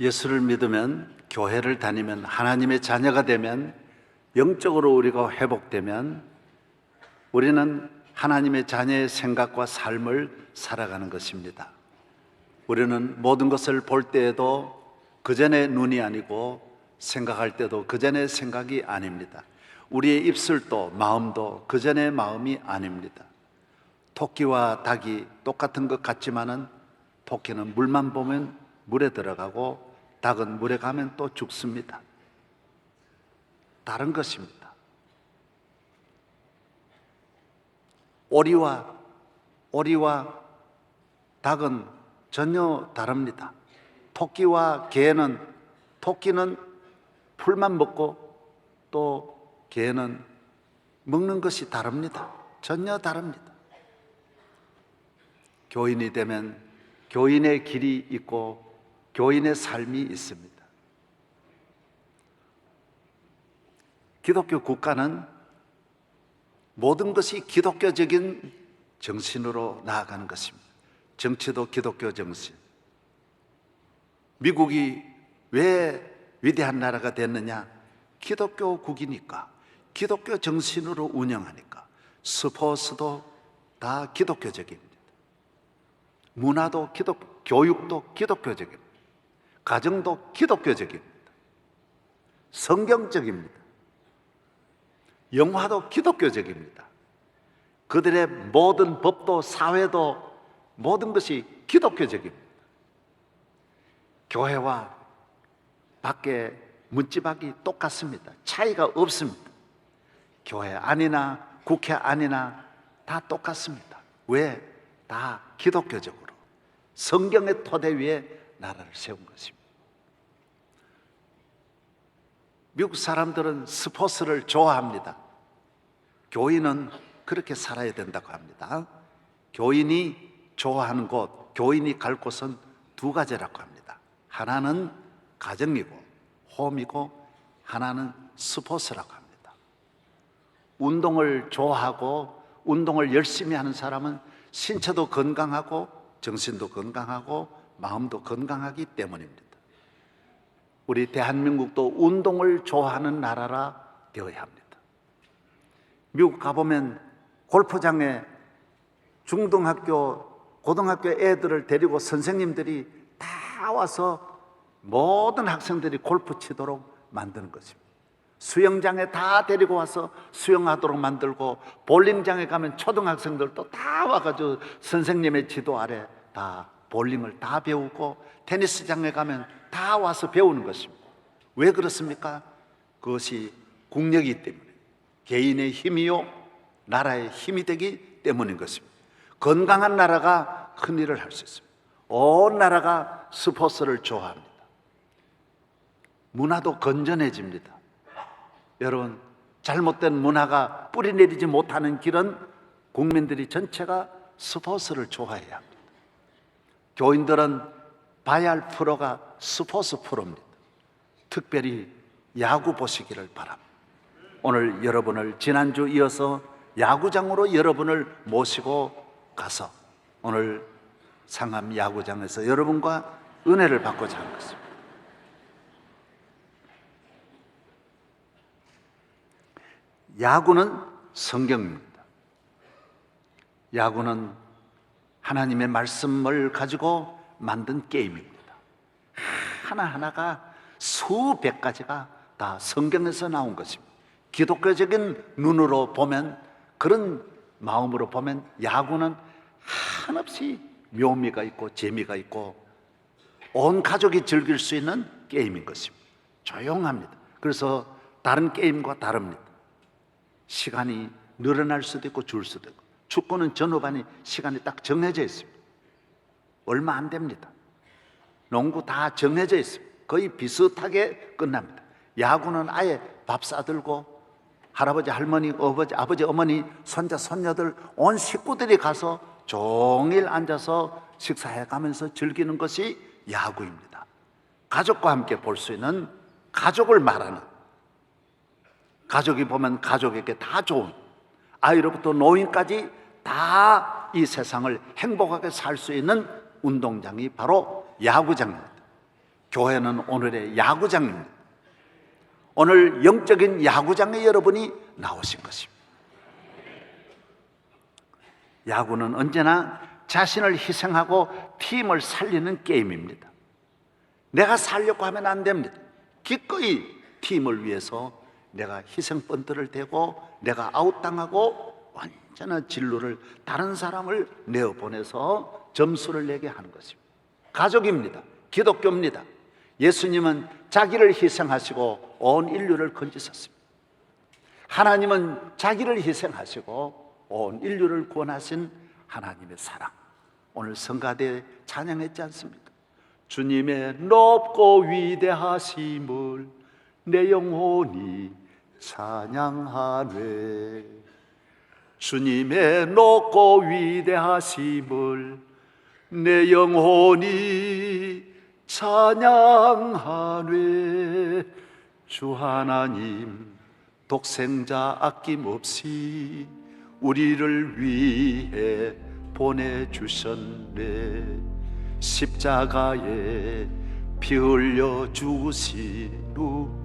예수를 믿으면, 교회를 다니면, 하나님의 자녀가 되면, 영적으로 우리가 회복되면 우리는 하나님의 자녀의 생각과 삶을 살아가는 것입니다. 우리는 모든 것을 볼 때에도 그전의 눈이 아니고 생각할 때도 그전의 생각이 아닙니다. 우리의 입술도 마음도 그전의 마음이 아닙니다. 토끼와 닭이 똑같은 것 같지만은 토끼는 물만 보면 물에 들어가고 닭은 물에 가면 또 죽습니다. 다른 것입니다. 오리와 닭은 전혀 다릅니다. 토끼와 개는, 토끼는 풀만 먹고 또 개는 먹는 것이 다릅니다. 전혀 다릅니다. 교인이 되면 교인의 길이 있고 교인의 삶이 있습니다. 기독교 국가는 모든 것이 기독교적인 정신으로 나아가는 것입니다. 정치도 기독교 정신. 미국이 왜 위대한 나라가 됐느냐? 기독교국이니까, 기독교 정신으로 운영하니까. 스포츠도 다 기독교적입니다. 문화도 교육도 기독교적입니다. 가정도 기독교적입니다. 성경적입니다. 영화도 기독교적입니다. 그들의 모든 법도 사회도 모든 것이 기독교적입니다. 교회와 밖에 문지박이 똑같습니다. 차이가 없습니다. 교회 안이나 국회 안이나 다 똑같습니다. 왜? 다 기독교적으로 성경의 토대 위에 나라를 세운 것입니다. 미국 사람들은 스포츠를 좋아합니다. 교인은 그렇게 살아야 된다고 합니다. 교인이 좋아하는 곳, 교인이 갈 곳은 두 가지라고 합니다. 하나는 가정이고 홈이고 하나는 스포츠라고 합니다. 운동을 좋아하고 운동을 열심히 하는 사람은 신체도 건강하고 정신도 건강하고 마음도 건강하기 때문입니다. 우리 대한민국도 운동을 좋아하는 나라라 되어야 합니다. 미국 가보면 골프장에 중등학교, 고등학교 애들을 데리고 선생님들이 다 와서 모든 학생들이 골프 치도록 만드는 것입니다. 수영장에 다 데리고 와서 수영하도록 만들고, 볼링장에 가면 초등학생들도 다 와가지고 선생님의 지도 아래 다 볼링을 다 배우고, 테니스장에 가면 다 와서 배우는 것입니다. 왜 그렇습니까? 그것이 국력이기 때문에, 개인의 힘이요 나라의 힘이 되기 때문인 것입니다. 건강한 나라가 큰 일을 할 수 있습니다. 온 나라가 스포츠를 좋아합니다. 문화도 건전해집니다. 여러분, 잘못된 문화가 뿌리내리지 못하는 길은 국민들이 전체가 스포츠를 좋아해야 합니다. 교인들은 봐야 할 프로가 스포츠 프로입니다. 특별히 야구 보시기를 바랍니다. 오늘 여러분을 지난주 이어서 야구장으로 여러분을 모시고 가서 오늘 상암 야구장에서 여러분과 은혜를 받고자 하는 것입니다. 야구는 성경입니다. 야구는 하나님의 말씀을 가지고 만든 게임입니다. 하나하나가 수백 가지가 다 성경에서 나온 것입니다. 기독교적인 눈으로 보면, 그런 마음으로 보면 야구는 한없이 묘미가 있고 재미가 있고 온 가족이 즐길 수 있는 게임인 것입니다. 조용합니다. 그래서 다른 게임과 다릅니다. 시간이 늘어날 수도 있고 줄 수도 있고. 축구는 전후반이 시간이 딱 정해져 있습니다. 얼마 안 됩니다. 농구 다 정해져 있습니다. 거의 비슷하게 끝납니다. 야구는 아예 밥 싸들고 할아버지, 할머니, 아버지, 어머니, 손자, 손녀들 온 식구들이 가서 종일 앉아서 식사해 가면서 즐기는 것이 야구입니다. 가족과 함께 볼 수 있는, 가족을 말하는, 가족이 보면 가족에게 다 좋은, 아이로부터 노인까지 다 이 세상을 행복하게 살 수 있는 운동장이 바로 야구장입니다. 교회는 오늘의 야구장입니다. 오늘 영적인 야구장에 여러분이 나오신 것입니다. 야구는 언제나 자신을 희생하고 팀을 살리는 게임입니다. 내가 살려고 하면 안 됩니다. 기꺼이 팀을 위해서 내가 희생번트를 대고 내가 아웃당하고 완전한 진로를 다른 사람을 내어보내서 점수를 내게 하는 것입니다. 가족입니다. 기독교입니다. 예수님은 자기를 희생하시고 온 인류를 건지셨습니다. 하나님은 자기를 희생하시고 온 인류를 구원하신 하나님의 사랑, 오늘 성가대에 찬양했지 않습니까? 주님의 높고 위대하심을 내 영혼이 찬양하네. 주님의 높고 위대하심을 내 영혼이 찬양하네. 주 하나님 독생자 아낌없이 우리를 위해 보내주셨네. 십자가에 피 흘려 죽으신 후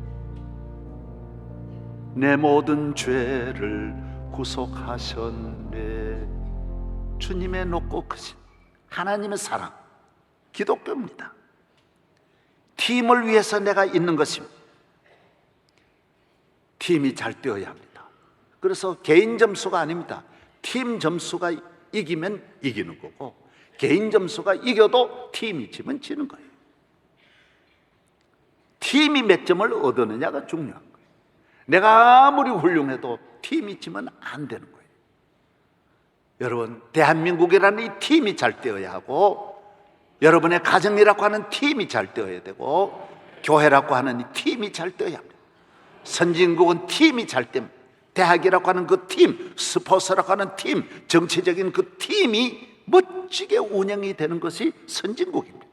내 모든 죄를 구속하셨네. 주님의 높고 크신 하나님의 사랑, 기독교입니다. 팀을 위해서 내가 있는 것입니다. 팀이 잘 뛰어야 합니다. 그래서 개인 점수가 아닙니다. 팀 점수가 이기면 이기는 거고, 개인 점수가 이겨도 팀이 지면 지는 거예요. 팀이 몇 점을 얻느냐가 중요한 거예요. 내가 아무리 훌륭해도 팀이 지면 안 되는 거예요. 여러분, 대한민국이라는 이 팀이 잘 되어야 하고, 여러분의 가정이라고 하는 팀이 잘 되어야 되고, 교회라고 하는 이 팀이 잘 되어야 합니다. 선진국은 팀이 잘 됩니다. 대학이라고 하는 그 팀, 스포츠라고 하는 팀, 정치적인 그 팀이 멋지게 운영이 되는 것이 선진국입니다.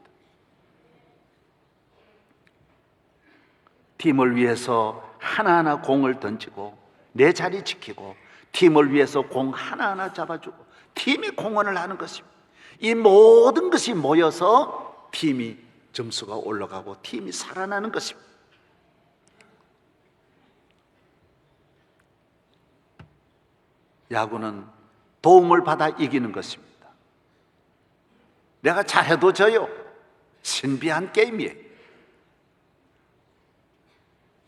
팀을 위해서 하나하나 공을 던지고 내 자리 지키고, 팀을 위해서 공 하나하나 잡아주고 팀이 공헌을 하는 것입니다. 이 모든 것이 모여서 팀이 점수가 올라가고 팀이 살아나는 것입니다. 야구는 도움을 받아 이기는 것입니다. 내가 잘해도 져요. 신비한 게임이에요.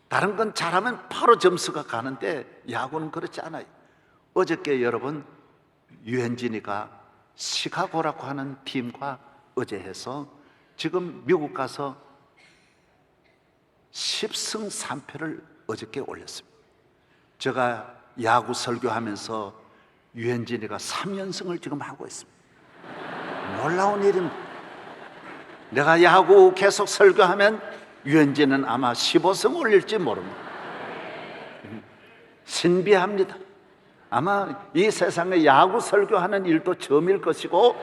다른 건 잘하면 바로 점수가 가는데 야구는 그렇지 않아요. 어저께 여러분, 유현진이가 시카고라고 하는 팀과 어제 해서 지금 미국 가서 10승 3패를 어저께 올렸습니다. 제가 야구 설교하면서 유현진이가 3연승을 지금 하고 있습니다. 놀라운 일입니다. 내가 야구 계속 설교하면 유현진은 아마 15승 올릴지 모릅니다. 신비합니다. 아마 이 세상에 야구 설교하는 일도 처음일 것이고,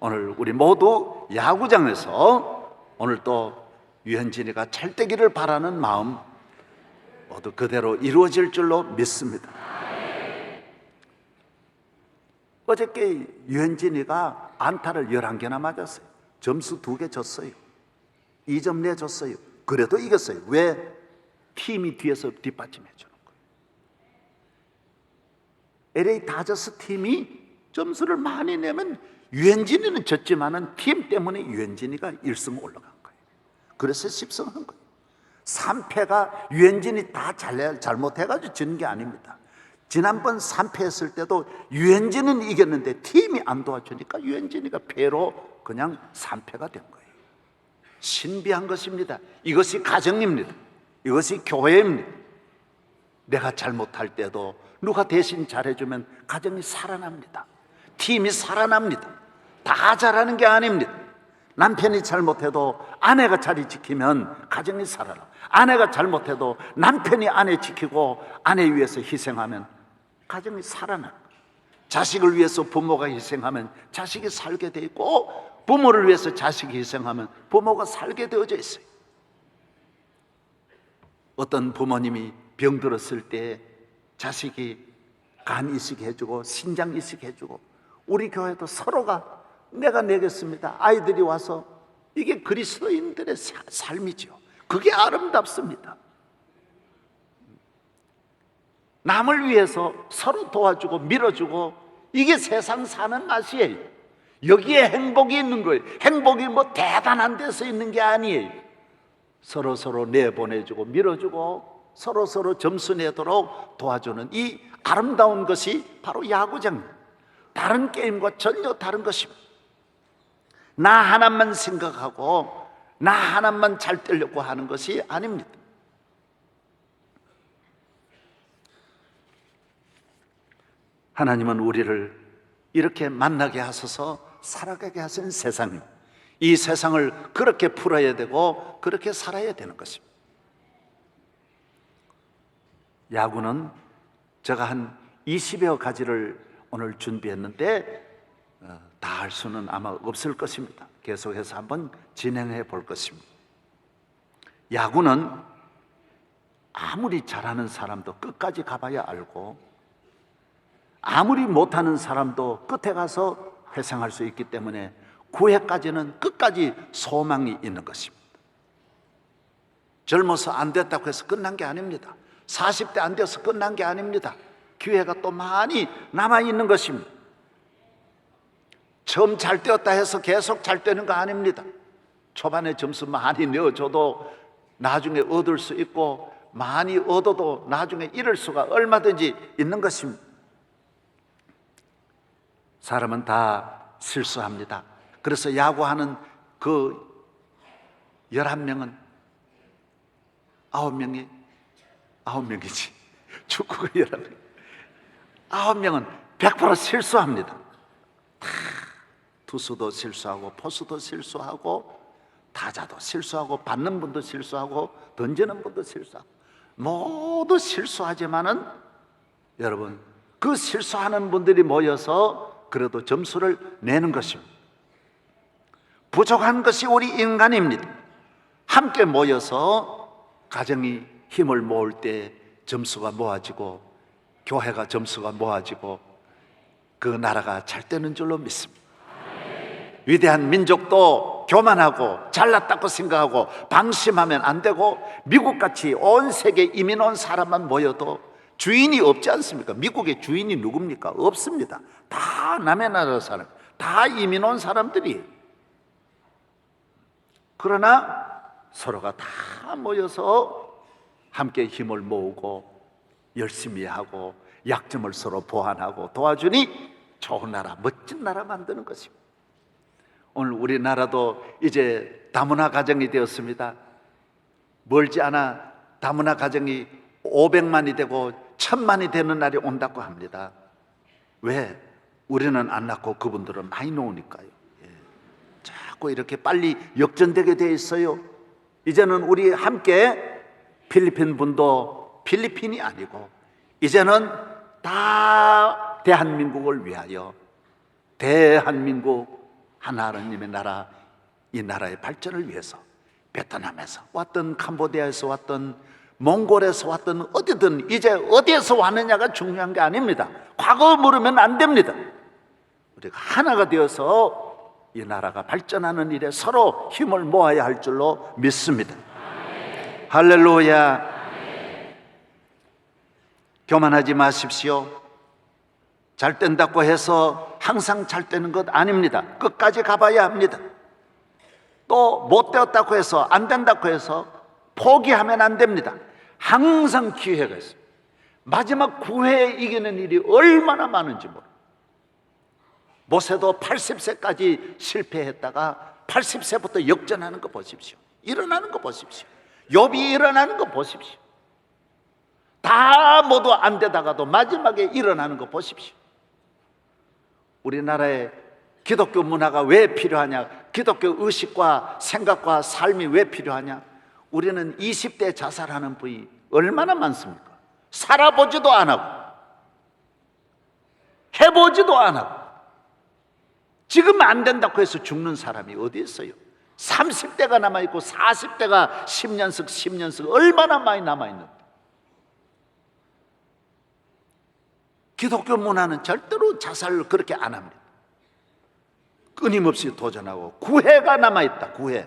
오늘 우리 모두 야구장에서 오늘 또 유현진이가 잘 되기를 바라는 마음 모두 그대로 이루어질 줄로 믿습니다. 어저께 유현진이가 안타를 11개나 맞았어요. 점수 2개 줬어요. 2점 내줬어요. 그래도 이겼어요. 왜? 팀이 뒤에서 뒷받침해 주는 거예요. LA 다저스 팀이 점수를 많이 내면 유현진이는 졌지만은 팀 때문에 유현진이가 1승 올라간 거예요. 그래서 10승 한 거예요. 3패가 유현진이 다 잘못해가지고 지는 게 아닙니다. 지난번 3패했을 때도 유현진은 이겼는데 팀이 안 도와주니까 유현진이가 패로 그냥 3패가 된 거예요. 신비한 것입니다. 이것이 가정입니다. 이것이 교회입니다. 내가 잘못할 때도 누가 대신 잘해주면 가정이 살아납니다. 팀이 살아납니다. 다 잘하는 게 아닙니다. 남편이 잘못해도 아내가 자리 지키면 가정이 살아나. 아내가 잘못해도 남편이 아내 지키고 아내 위해서 희생하면 가정이 살아나. 자식을 위해서 부모가 희생하면 자식이 살게 돼 있고, 부모를 위해서 자식이 희생하면 부모가 살게 되어져 있어요. 어떤 부모님이 병들었을 때 자식이 간 이식 해주고 신장 이식 해주고, 우리 교회도 서로가 내가 내겠습니다. 아이들이 와서 이게 그리스도인들의 삶이죠. 그게 아름답습니다. 남을 위해서 서로 도와주고 밀어주고, 이게 세상 사는 맛이에요. 여기에 행복이 있는 거예요. 행복이 뭐 대단한 데서 있는 게 아니에요. 서로 내보내주고 밀어주고 서로 점수 내도록 도와주는 이 아름다운 것이 바로 야구장입니다. 다른 게임과 전혀 다른 것입니다. 나 하나만 생각하고 나 하나만 잘 되려고 하는 것이 아닙니다. 하나님은 우리를 이렇게 만나게 하셔서 살아가게 하신 세상입니다. 이 세상을 그렇게 풀어야 되고 그렇게 살아야 되는 것입니다. 야구는 제가 한 20여 가지를 오늘 준비했는데 다 할 수는 아마 없을 것입니다. 계속해서 한번 진행해 볼 것입니다. 야구는 아무리 잘하는 사람도 끝까지 가봐야 알고, 아무리 못하는 사람도 끝에 가서 회생할 수 있기 때문에 9회까지는 끝까지 소망이 있는 것입니다. 젊어서 안 됐다고 해서 끝난 게 아닙니다. 40대 안 돼서 끝난 게 아닙니다. 기회가 또 많이 남아있는 것입니다. 처음 잘 되었다 해서 계속 잘 되는 거 아닙니다. 초반에 점수 많이 내어줘도 나중에 얻을 수 있고, 많이 얻어도 나중에 잃을 수가 얼마든지 있는 것입니다. 사람은 다 실수합니다. 그래서 야구하는 그 11명은 9명이지. 축구가 11명. 9명은 100% 실수합니다. 다 투수도 실수하고 포수도 실수하고 타자도 실수하고 받는 분도 실수하고 던지는 분도 실수하고 모두 실수하지만은 여러분, 그 실수하는 분들이 모여서 그래도 점수를 내는 것입니다. 부족한 것이 우리 인간입니다. 함께 모여서 가정이 힘을 모을 때 점수가 모아지고 교회가 점수가 모아지고 그 나라가 잘 되는 줄로 믿습니다. 위대한 민족도 교만하고 잘났다고 생각하고 방심하면 안 되고, 미국같이 온 세계 이민 온 사람만 모여도 주인이 없지 않습니까? 미국의 주인이 누굽니까? 없습니다. 다 남의 나라 사람, 다 이민 온 사람들이. 그러나 서로가 다 모여서 함께 힘을 모으고 열심히 하고 약점을 서로 보완하고 도와주니 좋은 나라, 멋진 나라 만드는 것입니다. 오늘 우리나라도 이제 다문화 가정이 되었습니다. 멀지 않아 다문화 가정이 500만이 되고 1000만이 되는 날이 온다고 합니다. 왜? 우리는 안 낳고 그분들은 많이 놓으니까요. 자꾸 이렇게 빨리 역전되게 돼 있어요. 이제는 우리 함께 필리핀 분도 필리핀이 아니고 이제는 다 대한민국을 위하여, 대한민국 하나님의 나라, 이 나라의 발전을 위해서 베트남에서 왔던, 캄보디아에서 왔던, 몽골에서 왔던, 어디든 이제 어디에서 왔느냐가 중요한 게 아닙니다. 과거 물으면 안 됩니다. 우리가 하나가 되어서 이 나라가 발전하는 일에 서로 힘을 모아야 할 줄로 믿습니다. 아멘. 할렐루야. 아멘. 교만하지 마십시오. 잘 된다고 해서 항상 잘 되는 것 아닙니다. 끝까지 가봐야 합니다. 또 못 되었다고 해서, 안 된다고 해서 포기하면 안 됩니다. 항상 기회가 있어요. 마지막 9회에 이기는 일이 얼마나 많은지 모릅니다. 모세도 80세까지 실패했다가 80세부터 역전하는 거 보십시오. 일어나는 거 보십시오. 욥이 일어나는 거 보십시오. 다 모두 안 되다가도 마지막에 일어나는 거 보십시오. 우리나라에 기독교 문화가 왜 필요하냐, 기독교 의식과 생각과 삶이 왜 필요하냐. 우리는 20대 자살하는 분이 얼마나 많습니까? 살아보지도 안 하고 해보지도 안 하고 지금 안 된다고 해서 죽는 사람이 어디 있어요? 30대가 남아있고 40대가 10년씩 얼마나 많이 남아있는데. 기독교 문화는 절대로 자살을 그렇게 안 합니다. 끊임없이 도전하고 9회가 남아있다. 9회.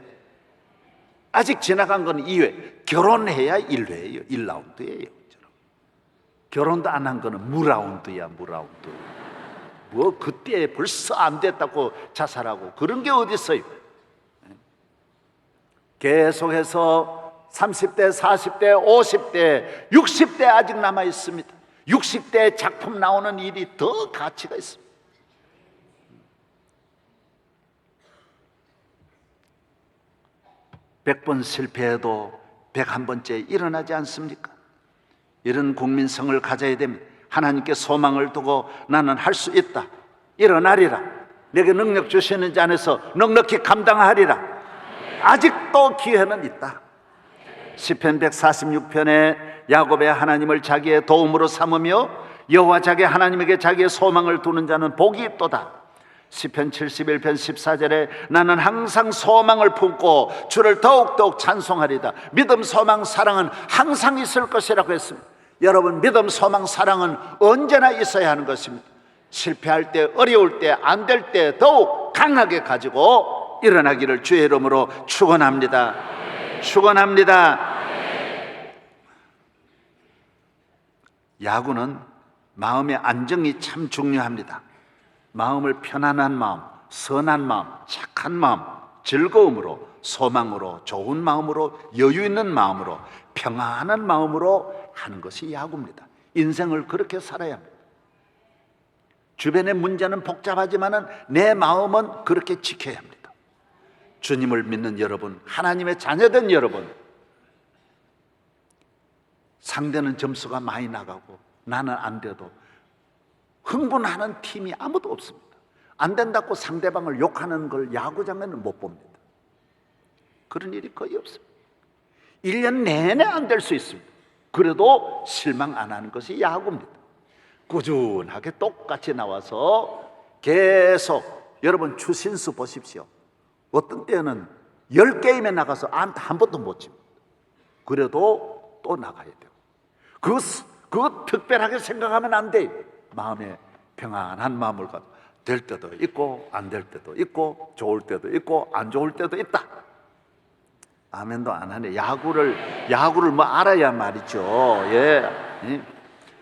아직 지나간 건 2회. 결혼해야 1회예요. 1라운드예요. 결혼도 안 한 거는 무라운드야. 무라운드. 뭐 그때 벌써 안 됐다고 자살하고 그런 게 어디 있어요. 계속해서 30대, 40대, 50대, 60대 아직 남아 있습니다. 60대 작품 나오는 일이 더 가치가 있습니다. 백 번 실패해도 101번째 일어나지 않습니까? 이런 국민성을 가져야 됩니다. 하나님께 소망을 두고 나는 할 수 있다. 일어나리라. 내게 능력 주시는 자 안에서 넉넉히 감당하리라. 아직도 기회는 있다. 시편 146편에 야곱의 하나님을 자기의 도움으로 삼으며 여호와 자기 하나님에게 자기의 소망을 두는 자는 복이 있도다. 시편 71편 14절에 나는 항상 소망을 품고 주를 더욱더욱 찬송하리다. 믿음, 소망, 사랑은 항상 있을 것이라고 했습니다. 여러분, 믿음, 소망, 사랑은 언제나 있어야 하는 것입니다. 실패할 때, 어려울 때, 안 될 때 더욱 강하게 가지고 일어나기를 주의 이름으로 축원합니다. 축원합니다. 야구는 마음의 안정이 참 중요합니다. 마음을 편안한 마음, 선한 마음, 착한 마음, 즐거움으로, 소망으로, 좋은 마음으로, 여유 있는 마음으로, 평안한 마음으로 하는 것이 야구입니다. 인생을 그렇게 살아야 합니다. 주변의 문제는 복잡하지만 내 마음은 그렇게 지켜야 합니다. 주님을 믿는 여러분, 하나님의 자녀된 여러분, 상대는 점수가 많이 나가고 나는 안 돼도 흥분하는 팀이 아무도 없습니다. 안 된다고 상대방을 욕하는 걸 야구장에는 못 봅니다. 그런 일이 거의 없습니다. 1년 내내 안 될 수 있습니다. 그래도 실망 안 하는 것이 야구입니다. 꾸준하게 똑같이 나와서 계속, 여러분 추신수 보십시오. 어떤 때는 10게임에 나가서 안타 한 번도 못 칩니다. 그래도 또 나가야 돼요. 그거 특별하게 생각하면 안 돼요. 마음에 평안한 마음을 가지고 될 때도 있고 안 될 때도 있고 좋을 때도 있고 안 좋을 때도 있다. 아멘도 안 하네. 야구를 뭐 알아야 말이죠. 예.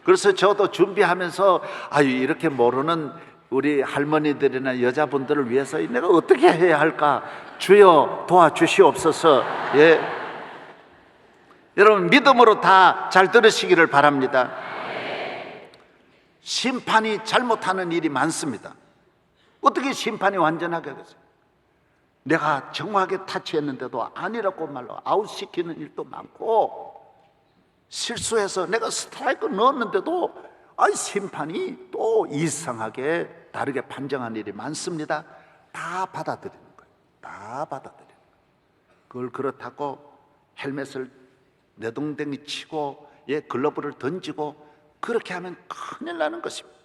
그래서 저도 준비하면서 이렇게 모르는 우리 할머니들이나 여자분들을 위해서 내가 어떻게 해야 할까? 주여 도와주시옵소서. 예. 여러분 믿음으로 다 잘 들으시기를 바랍니다. 심판이 잘못하는 일이 많습니다. 어떻게 심판이 완전하게 하겠어요? 내가 정확하게 타치했는데도 아니라고 말로 아웃시키는 일도 많고, 실수해서 내가 스트라이크 넣었는데도 심판이 또 이상하게 다르게 판정한 일이 많습니다. 다 받아들이는 거예요. 다 받아들이는 거예요. 그걸 그렇다고 헬멧을 내동댕이 치고 글러브를 던지고 그렇게 하면 큰일 나는 것입니다.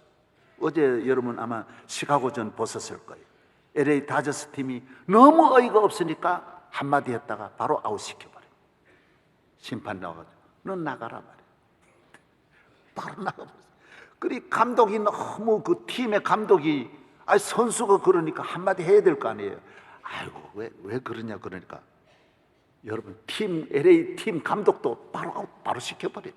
어제 여러분 아마 시카고전 보셨을 거예요. LA 다저스 팀이 너무 어이가 없으니까 한마디 했다가 바로 아웃시켜버려요. 심판 나와가지고 넌 나가라 말이에요. 바로 나가버렸어요. 그리고 감독이 너무 그 팀의 감독이 선수가 그러니까 한마디 해야 될 거 아니에요. 아이고 왜 그러냐 그러니까 여러분 LA 팀 감독도 바로 시켜버려요.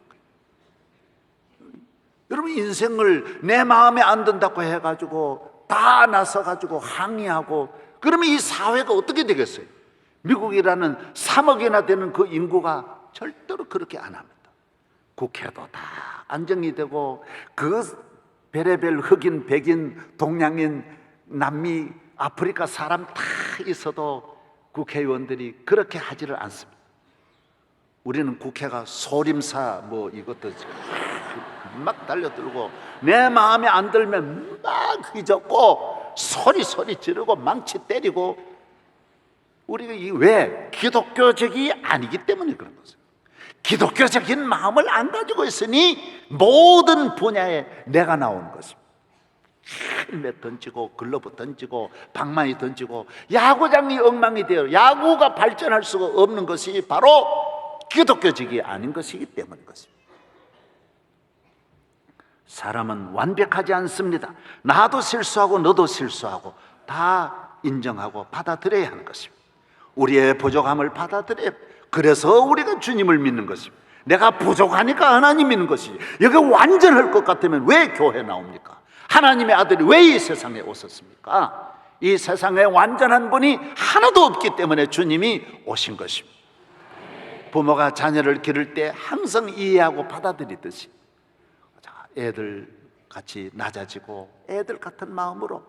여러분 인생을 내 마음에 안 든다고 해가지고 다 나서가지고 항의하고 그러면 이 사회가 어떻게 되겠어요? 미국이라는 3억이나 되는 그 인구가 절대로 그렇게 안 합니다. 국회도 다 안정이 되고 그 별의별 흑인, 백인, 동양인, 남미, 아프리카 사람 다 있어도 국회의원들이 그렇게 하지를 않습니다. 우리는 국회가 소림사 이것도 막 달려들고 내 마음에 안 들면 막 휘젓고 소리 지르고 망치 때리고, 우리가 왜? 기독교적이 아니기 때문에 그런 거죠. 기독교적인 마음을 안 가지고 있으니 모든 분야에 내가 나오는 것입니다. 헬멧 던지고 글러브 던지고 방망이 던지고 야구장이 엉망이 되어 야구가 발전할 수가 없는 것이 바로 기독교적이 아닌 것이기 때문인 것입니다. 사람은 완벽하지 않습니다. 나도 실수하고 너도 실수하고 다 인정하고 받아들여야 하는 것입니다. 우리의 부족함을 받아들여야, 그래서 우리가 주님을 믿는 것입니다. 내가 부족하니까 하나님 믿는 것이지, 여기 완전할 것 같으면 왜 교회 나옵니까? 하나님의 아들이 왜 이 세상에 오셨습니까? 이 세상에 완전한 분이 하나도 없기 때문에 주님이 오신 것입니다. 부모가 자녀를 기를 때 항상 이해하고 받아들이듯이 애들 같이 낮아지고 애들 같은 마음으로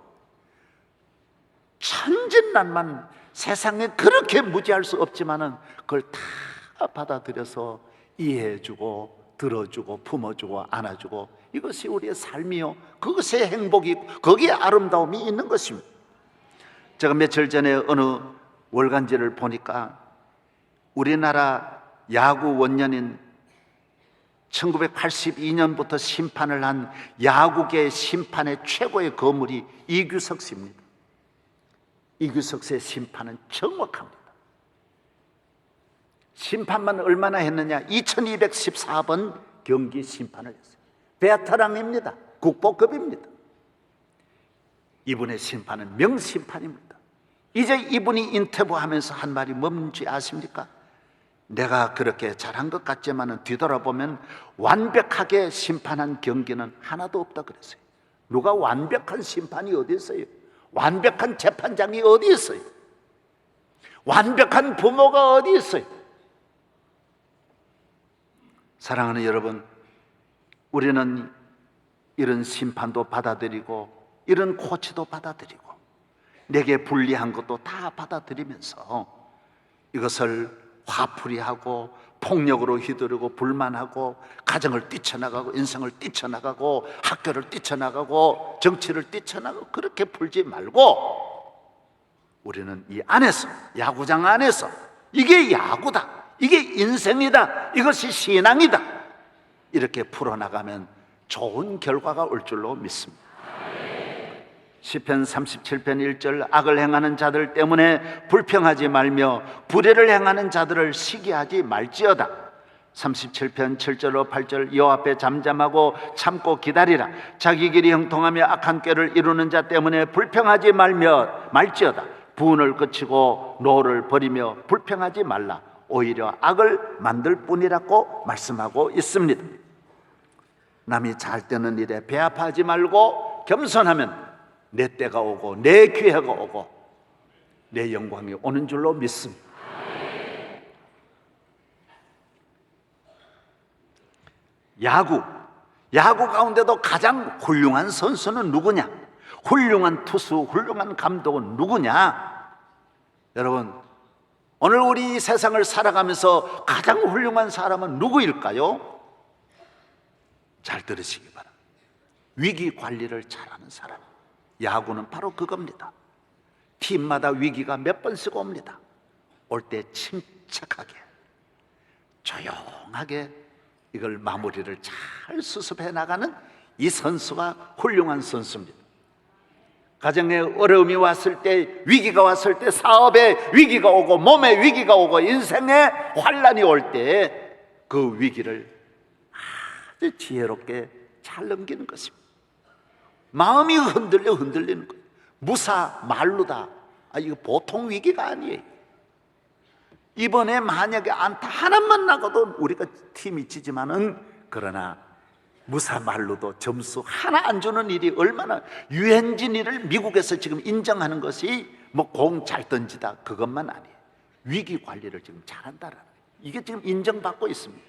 천진난만, 세상에 그렇게 무지할 수 없지만은 그걸 다 받아들여서 이해해주고 들어주고 품어주고 안아주고, 이것이 우리의 삶이요, 그것의 행복이, 거기에 아름다움이 있는 것입니다. 제가 며칠 전에 어느 월간지를 보니까 우리나라 야구 원년인 1982년부터 심판을 한 야구계 심판의 최고의 거물이 이규석 씨입니다. 이규석 씨의 심판은 정확합니다. 심판만 얼마나 했느냐? 2214번 경기 심판을 했어요. 베테랑입니다. 국보급입니다. 이분의 심판은 명심판입니다. 이제 이분이 인터뷰하면서 한 말이 뭔지 아십니까? 내가 그렇게 잘한 것 같지만은 뒤돌아보면 완벽하게 심판한 경기는 하나도 없다 그랬어요. 누가 완벽한 심판이 어디 있어요? 완벽한 재판장이 어디 있어요? 완벽한 부모가 어디 있어요? 사랑하는 여러분, 우리는 이런 심판도 받아들이고 이런 코치도 받아들이고 내게 불리한 것도 다 받아들이면서 이것을 화풀이하고 폭력으로 휘두르고 불만하고 가정을 뛰쳐나가고 인생을 뛰쳐나가고 학교를 뛰쳐나가고 정치를 뛰쳐나가고 그렇게 풀지 말고, 우리는 이 안에서, 야구장 안에서, 이게 야구다, 이게 인생이다, 이것이 신앙이다, 이렇게 풀어나가면 좋은 결과가 올 줄로 믿습니다. 시편 37편 1절, 악을 행하는 자들 때문에 불평하지 말며 불의를 행하는 자들을 시기하지 말지어다. 37편 7절로 8절, 여호와 앞에 잠잠하고 참고 기다리라. 자기 길이 형통하며 악한 꾀를 이루는 자 때문에 불평하지 말지어다. 분을 그치고 노를 버리며 불평하지 말라. 오히려 악을 만들 뿐이라고 말씀하고 있습니다. 남이 잘 되는 일에 배아파하지 말고 겸손하면 내 때가 오고 내 기회가 오고 내 영광이 오는 줄로 믿습니다. 야구 가운데도 가장 훌륭한 선수는 누구냐? 훌륭한 투수, 훌륭한 감독은 누구냐? 여러분, 오늘 우리 세상을 살아가면서 가장 훌륭한 사람은 누구일까요? 잘 들으시기 바랍니다. 위기 관리를 잘하는 사람, 야구는 바로 그겁니다. 팀마다 위기가 몇 번씩 옵니다. 올 때 침착하게 조용하게 이걸 마무리를 잘 수습해 나가는 이 선수가 훌륭한 선수입니다. 가정에 어려움이 왔을 때, 위기가 왔을 때, 사업에 위기가 오고 몸에 위기가 오고 인생에 환란이 올 때 그 위기를 아주 지혜롭게 잘 넘기는 것입니다. 마음이 흔들리는 거예요. 무사 만루다. 이거 보통 위기가 아니에요. 이번에 만약에 안타 하나만 나가도 우리가 팀이 지지만은, 그러나 무사 만루도 점수 하나 안 주는 일이 얼마나, 유현진 일을 미국에서 지금 인정하는 것이 뭐 공 잘 던지다 그것만 아니에요. 위기 관리를 지금 잘한다라는 거예요. 이게 지금 인정받고 있습니다.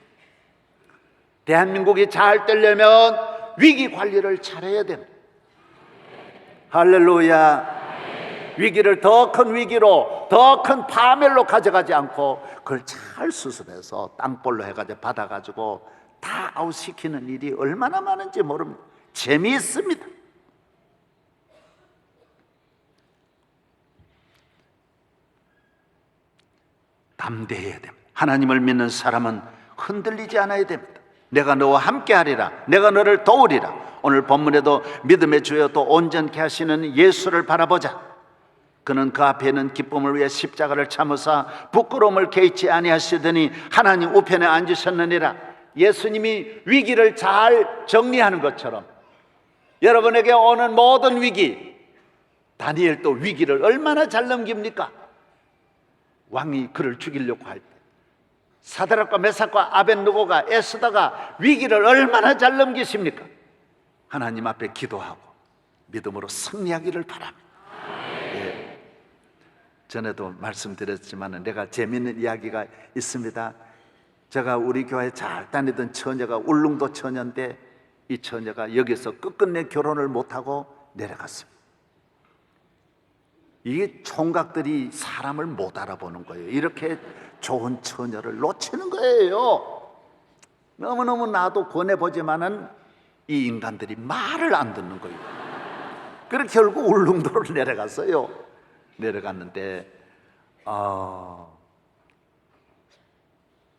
대한민국이 잘 되려면 위기 관리를 잘해야 됩니다. 할렐루야. 위기를 더 큰 위기로, 더 큰 파멸로 가져가지 않고 그걸 잘 수습해서 땅볼로 해가지고 받아가지고 다 아웃시키는 일이 얼마나 많은지 모릅니다. 재미있습니다. 담대해야 됩니다. 하나님을 믿는 사람은 흔들리지 않아야 됩니다. 내가 너와 함께 하리라, 내가 너를 도우리라. 오늘 본문에도 믿음의 주여 또 온전케 하시는 예수를 바라보자. 그는 그 앞에 있는 기쁨을 위해 십자가를 참으사 부끄러움을 개의치 아니하시더니 하나님 우편에 앉으셨느니라. 예수님이 위기를 잘 정리하는 것처럼 여러분에게 오는 모든 위기, 다니엘도 위기를 얼마나 잘 넘깁니까? 왕이 그를 죽이려고 할 때 사드락과 메삭과 아벳느고가 애쓰다가 위기를 얼마나 잘 넘기십니까? 하나님 앞에 기도하고 믿음으로 승리하기를 바랍니다. 예. 전에도 말씀드렸지만 내가 재미있는 이야기가 있습니다. 제가 우리 교회 잘 다니던 처녀가 울릉도 처녀인데 이 처녀가 여기서 끝끝내 결혼을 못하고 내려갔습니다. 이게 총각들이 사람을 못 알아보는 거예요. 이렇게 좋은 처녀를 놓치는 거예요. 너무너무 나도 권해보지만은 이 인간들이 말을 안 듣는 거예요. 그래서 결국 울릉도를 내려갔어요. 내려갔는데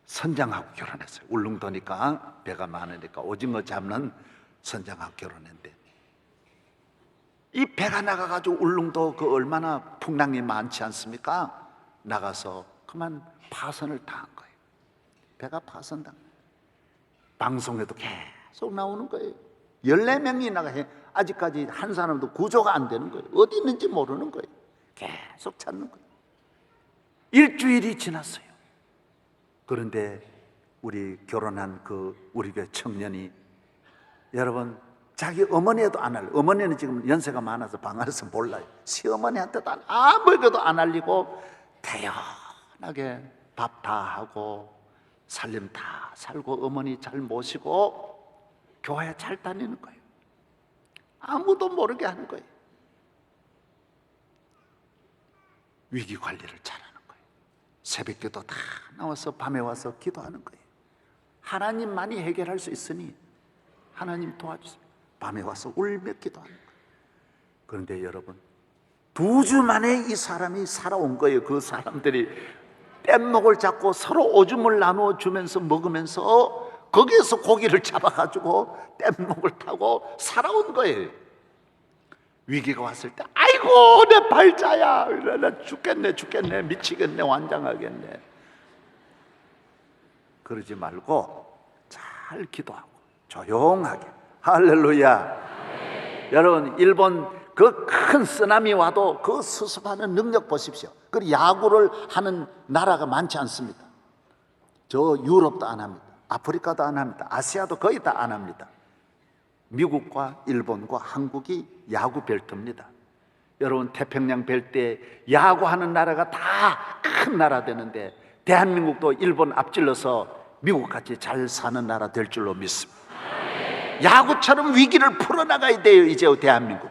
선장하고 결혼했어요. 울릉도니까 배가 많으니까 오징어 잡는 선장하고 결혼했는데 이 배가 나가가지고 울릉도 그 얼마나 풍랑이 많지 않습니까? 나가서 그만 파선을 당한 거예요. 배가 파선당. 방송에도 계속 나오는 거예요. 14명이 나가서 아직까지 한 사람도 구조가 안 되는 거예요. 어디 있는지 모르는 거예요. 계속 찾는 거예요. 일주일이 지났어요. 그런데 우리 결혼한 그 우리 교회 청년이 여러분 자기 어머니에도 안 알려. 어머니는 지금 연세가 많아서 방 안에서 몰라요. 시어머니한테도 아무에게도 안 알리고 태연하게 밥 다 하고 살림 다 살고 어머니 잘 모시고 교회 잘 다니는 거예요. 아무도 모르게 하는 거예요. 위기 관리를 잘하는 거예요. 새벽기도 다 나와서 밤에 와서 기도하는 거예요. 하나님만이 해결할 수 있으니 하나님 도와주세요. 밤에 와서 울며 기도하는 거예요. 그런데 여러분 2주 만에 이 사람이 살아온 거예요. 그 사람들이 뗏목을 잡고 서로 오줌을 나누어 주면서 먹으면서 거기에서 고기를 잡아가지고 뗏목을 타고 살아온 거예요. 위기가 왔을 때 아이고 내 발자야, 나 죽겠네 미치겠네 환장하겠네. 그러지 말고 잘 기도하고 조용하게. 할렐루야. 여러분 일본 그 큰 쓰나미 와도 그 수습하는 능력 보십시오. 그 야구를 하는 나라가 많지 않습니다. 저 유럽도 안 합니다. 아프리카도 안 합니다. 아시아도 거의 다 안 합니다. 미국과 일본과 한국이 야구 벨트입니다. 여러분 태평양 벨트에 야구하는 나라가 다 큰 나라 되는데 대한민국도 일본 앞질러서 미국같이 잘 사는 나라 될 줄로 믿습니다. 야구처럼 위기를 풀어나가야 돼요. 이제 대한민국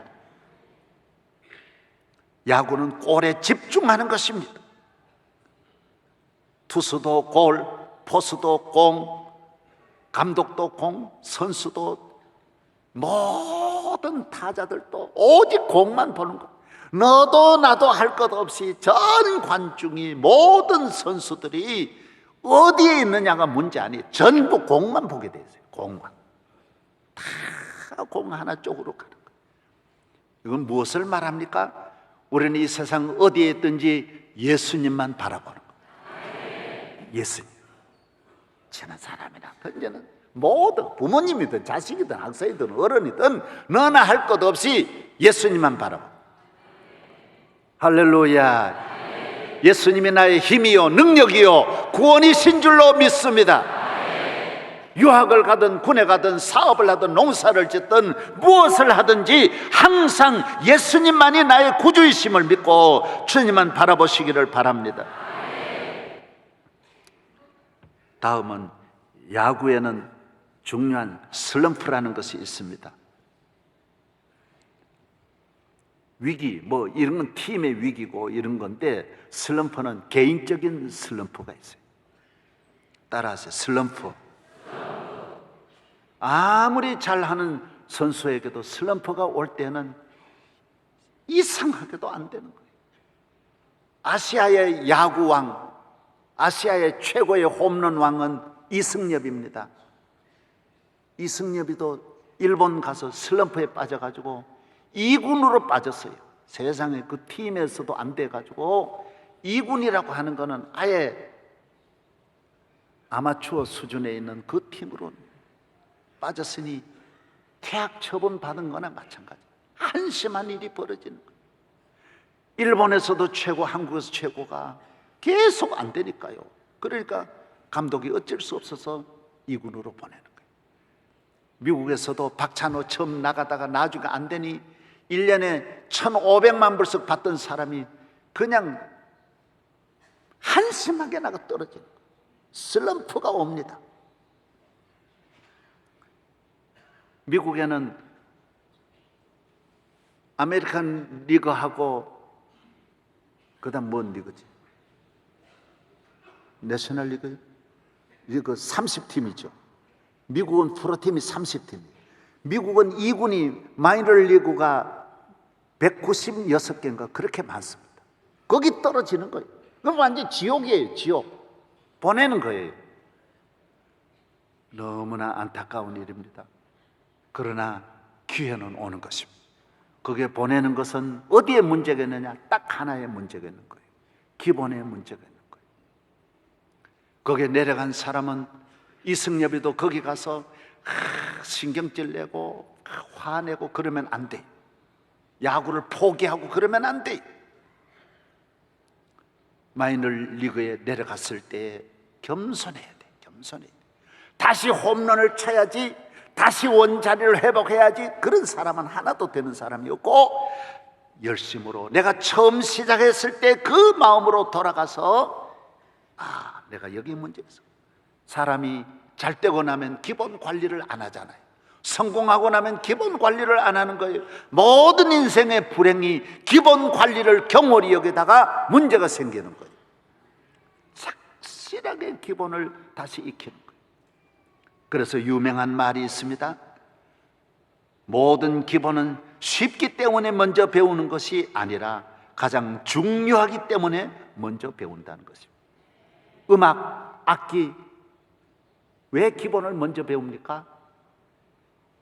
야구는 골에 집중하는 것입니다. 투수도 골, 포수도 공, 감독도 공, 선수도 모든 타자들도 오직 공만 보는 것. 너도 나도 할 것 없이 전 관중이 모든 선수들이 어디에 있느냐가 문제 아니에요. 전부 공만 보게 돼 있어요. 공만. 다 공 하나 쪽으로 가는 거예요. 이건 무엇을 말합니까? 우리는 이 세상 어디에 있든지 예수님만 바라보는 거예요. 예수님. 친한 사람이나 언제는 모두 부모님이든 자식이든 학생이든 어른이든 너나 할 것 없이 예수님만 바라보. 할렐루야. 예수님이 나의 힘이요 능력이요 구원이신 줄로 믿습니다. 유학을 가든 군에 가든 사업을 하든 농사를 짓든 무엇을 하든지 항상 예수님만이 나의 구주이심을 믿고 주님만 바라보시기를 바랍니다. 다음은 야구에는 중요한 슬럼프라는 것이 있습니다. 위기, 뭐 이런 건 팀의 위기고 이런 건데 슬럼프는 개인적인 슬럼프가 있어요. 따라하세요. 슬럼프. 아무리 잘하는 선수에게도 슬럼프가 올 때는 이상하게도 안 되는 거예요. 아시아의 야구왕, 아시아의 최고의 홈런 왕은 이승엽입니다. 이승엽이도 일본 가서 슬럼프에 빠져가지고 2군으로 빠졌어요. 세상에 그 팀에서도 안 돼가지고 2군이라고 하는 거는 아예 아마추어 수준에 있는 그 팀으로 빠졌으니 퇴학 처분 받은 거나 마찬가지. 한심한 일이 벌어지는 거예요. 일본에서도 최고, 한국에서 최고가 계속 안 되니까요. 그러니까 감독이 어쩔 수 없어서 2군으로 보내는 거예요. 미국에서도 박찬호 처음 나가다가 나중에 안 되니 1년에 1,500만 불씩 받던 사람이 그냥 한심하게 나가 떨어지는 거예요. 슬럼프가 옵니다. 미국에는 아메리칸 리그하고 그다음 뭔 리그지? 내셔널 리그? 리그 30팀이죠. 미국은 프로팀이 30팀. 미국은 2군이 마이너 리그가 196개인가 그렇게 많습니다. 거기 떨어지는 거예요. 그럼 완전 지옥이에요. 지옥. 보내는 거예요. 너무나 안타까운 일입니다. 그러나 기회는 오는 것입니다. 거기에 보내는 것은 어디에 문제가 있느냐? 딱 하나의 문제가 있는 거예요. 기본의 문제가 있는 거예요. 거기에 내려간 사람은 이승엽이도 거기 가서 신경질 내고 화내고 그러면 안 돼. 야구를 포기하고 그러면 안 돼. 마이너 리그에 내려갔을 때 겸손해야 돼. 겸손해야 돼. 다시 홈런을 쳐야지, 다시 원자리를 회복해야지. 그런 사람은 하나도 되는 사람이 없고, 열심으로 내가 처음 시작했을 때 그 마음으로 돌아가서 내가 여기 문제가 있어. 사람이 잘 되고 나면 기본 관리를 안 하잖아요. 성공하고 나면 기본 관리를 안 하는 거예요. 모든 인생의 불행이 기본 관리를 경홀히 여기다가 문제가 생기는 거예요. 착실하게 기본을 다시 익히는 거예요. 그래서 유명한 말이 있습니다. 모든 기본은 쉽기 때문에 먼저 배우는 것이 아니라 가장 중요하기 때문에 먼저 배운다는 것입니다. 음악, 악기, 왜 기본을 먼저 배웁니까?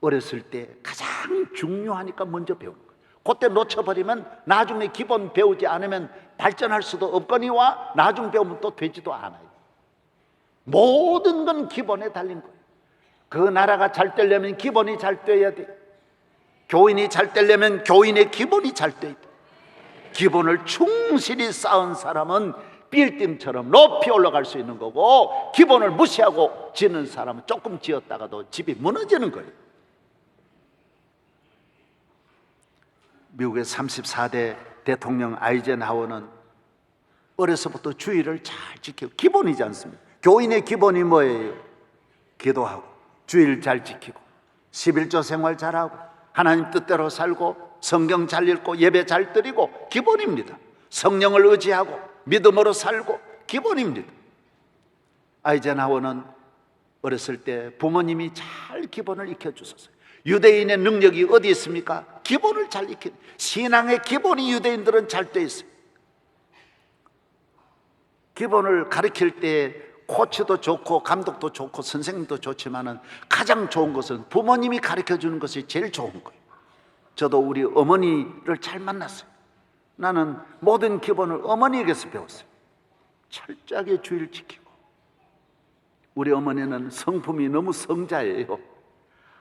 어렸을 때 가장 중요하니까 먼저 배우는 거예요. 그때 놓쳐버리면 나중에 기본 배우지 않으면 발전할 수도 없거니와 나중 배우면 또 되지도 않아요. 모든 건 기본에 달린 거예요. 그 나라가 잘 되려면 기본이 잘 돼야 돼. 교인이 잘 되려면 교인의 기본이 잘 돼야 돼. 기본을 충실히 쌓은 사람은 빌딩처럼 높이 올라갈 수 있는 거고, 기본을 무시하고 지는 사람은 조금 지었다가도 집이 무너지는 거예요. 미국의 34대 대통령 아이젠하워는 어려서부터 주의를 잘 지키고, 기본이지 않습니까? 교인의 기본이 뭐예요? 기도하고 주의를 잘 지키고 11조 생활 잘하고 하나님 뜻대로 살고 성경 잘 읽고 예배 잘 드리고 기본입니다. 성령을 의지하고 믿음으로 살고 기본입니다. 아이젠하워는 어렸을 때 부모님이 잘 기본을 익혀주셨어요. 유대인의 능력이 어디 있습니까? 기본을 잘 익혀. 신앙의 기본이 유대인들은 잘 돼 있어요. 기본을 가르칠 때 코치도 좋고 감독도 좋고 선생님도 좋지만은 가장 좋은 것은 부모님이 가르쳐 주는 것이 제일 좋은 거예요. 저도 우리 어머니를 잘 만났어요. 나는 모든 기본을 어머니에게서 배웠어요. 철저하게 주의를 지키고. 우리 어머니는 성품이 너무 성자예요.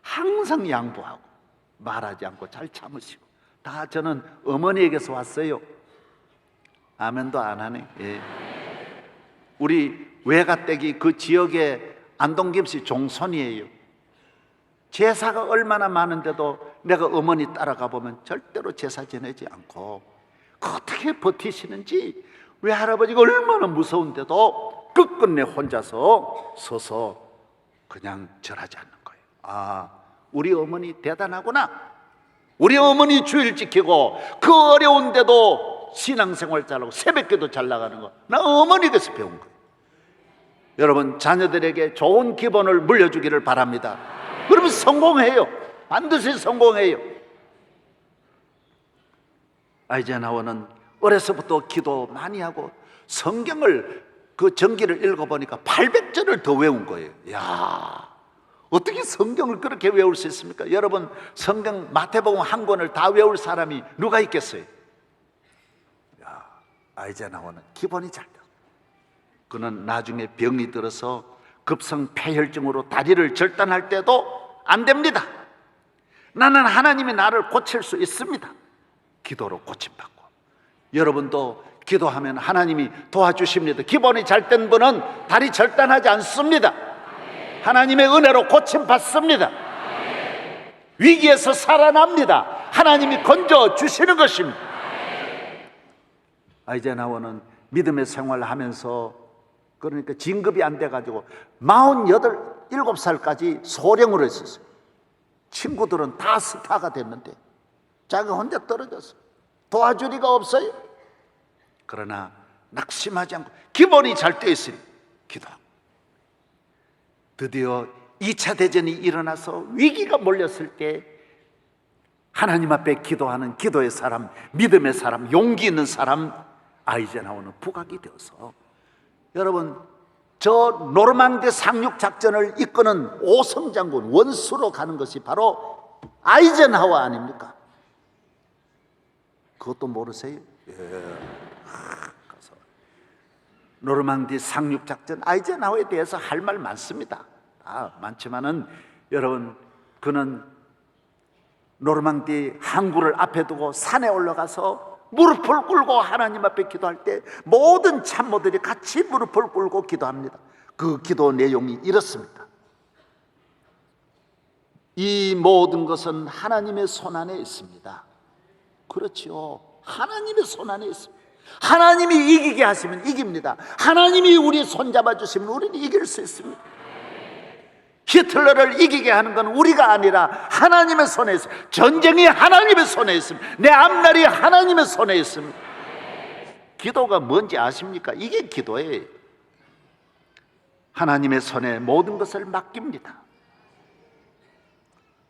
항상 양보하고 말하지 않고 잘 참으시고. 다 저는 어머니에게서 왔어요. 아멘도 안 하네. 예. 우리 외가댁이 그 지역의 안동김씨 종손이에요. 제사가 얼마나 많은데도 내가 어머니 따라가 보면 절대로 제사 지내지 않고, 어떻게 버티시는지, 외할아버지가 얼마나 무서운데도 끝끝내 혼자서 서서 그냥 절하지 않는 거예요. 우리 어머니 대단하구나. 우리 어머니 주일 지키고 그 어려운데도 신앙생활 잘하고 새벽기도 잘 나가는 거, 나 어머니에게서 배운 거예요. 여러분, 자녀들에게 좋은 기본을 물려주기를 바랍니다. 그러면 성공해요. 반드시 성공해요. 아이젠하워는 어려서부터 기도 많이 하고 성경을 그 전기를 읽어보니까 800절을 더 외운 거예요. 야, 어떻게 성경을 그렇게 외울 수 있습니까? 여러분, 성경 마태복음 한 권을 다 외울 사람이 누가 있겠어요? 야, 아이젠하워는 기본이 잘 돼. 그는 나중에 병이 들어서 급성 폐혈증으로 다리를 절단할 때도 안 됩니다. 나는 하나님이 나를 고칠 수 있습니다. 기도로 고침받고 여러분도 기도하면 하나님이 도와주십니다. 기본이 잘 된 분은 다리 절단하지 않습니다. 하나님의 은혜로 고침받습니다. 위기에서 살아납니다. 하나님이 건져주시는 것입니다. 아이젠하워는 믿음의 생활을 하면서, 그러니까 진급이 안 돼가지고 48, 7살까지 소령으로 했었어요. 친구들은 다 스타가 됐는데 자기 혼자 떨어졌어요. 도와줄 리가 없어요. 그러나 낙심하지 않고 기본이 잘 되어 있으니 기도하고, 드디어 2차 대전이 일어나서 위기가 몰렸을 때 하나님 앞에 기도하는 기도의 사람, 믿음의 사람, 용기 있는 사람 아이젠하워는 부각이 되어서, 여러분, 저 노르망디 상륙 작전을 이끄는 오성 장군, 원수로 가는 것이 바로 아이젠하워 아닙니까? 그것도 모르세요? 가서 노르망디 상륙 작전, 아이젠하워에 대해서 할 말 많습니다. 많지만은 여러분, 그는 노르망디 항구를 앞에 두고 산에 올라가서 무릎을 꿇고 하나님 앞에 기도할 때 모든 참모들이 같이 무릎을 꿇고 기도합니다. 그 기도 내용이 이렇습니다. 이 모든 것은 하나님의 손안에 있습니다. 그렇지요. 하나님의 손안에 있습니다. 하나님이 이기게 하시면 이깁니다. 하나님이 우리 손잡아 주시면 우리는 이길 수 있습니다. 히틀러를 이기게 하는 건 우리가 아니라 하나님의 손에 있습니다. 전쟁이 하나님의 손에 있습니다. 내 앞날이 하나님의 손에 있습니다. 기도가 뭔지 아십니까? 이게 기도예요. 하나님의 손에 모든 것을 맡깁니다.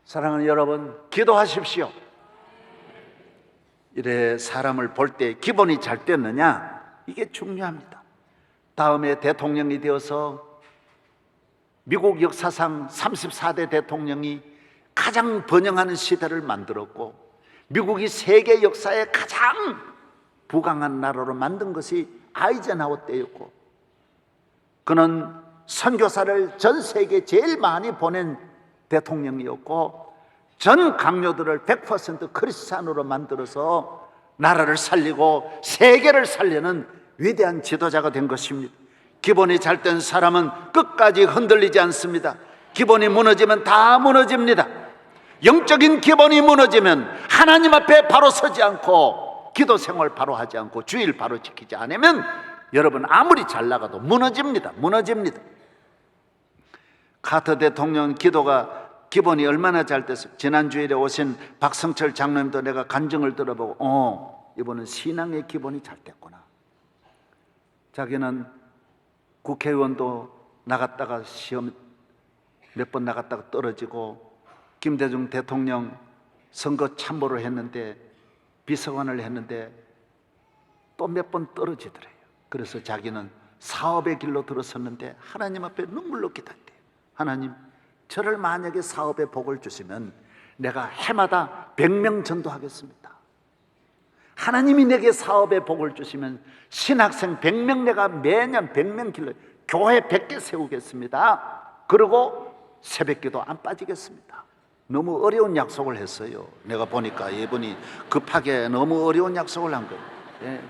사랑하는 여러분, 기도하십시오. 이래 사람을 볼 때 기본이 잘 됐느냐, 이게 중요합니다. 다음에 대통령이 되어서 미국 역사상 34대 대통령이 가장 번영하는 시대를 만들었고, 미국이 세계 역사에 가장 부강한 나라로 만든 것이 아이젠하워 때였고, 그는 선교사를 전 세계에 제일 많이 보낸 대통령이었고, 전 강요들을 100% 크리스찬으로 만들어서 나라를 살리고 세계를 살리는 위대한 지도자가 된 것입니다. 기본이 잘 된 사람은 끝까지 흔들리지 않습니다. 기본이 무너지면 다 무너집니다. 영적인 기본이 무너지면 하나님 앞에 바로 서지 않고 기도 생활 바로 하지 않고 주일 바로 지키지 않으면 여러분 아무리 잘 나가도 무너집니다. 카터 대통령 기도가 기본이 얼마나 잘 됐어요. 지난 주일에 오신 박성철 장로님도 내가 간증을 들어보고 이번은 신앙의 기본이 잘 됐구나. 자기는 국회의원도 나갔다가 시험 몇 번 나갔다가 떨어지고, 김대중 대통령 선거 참모를 했는데 비서관을 했는데 또 몇 번 떨어지더래요. 그래서 자기는 사업의 길로 들어섰는데 하나님 앞에 눈물로 기도했대요. 하나님, 저를 만약에 사업에 복을 주시면 내가 해마다 100명 전도하겠습니다. 하나님이 내게 사업에 복을 주시면 신학생 100명 내가 매년 100명 길러 교회 100개 세우겠습니다. 그리고 새벽기도 안 빠지겠습니다. 너무 어려운 약속을 했어요. 내가 보니까 이분이 급하게 너무 어려운 약속을 한 거예요. 예.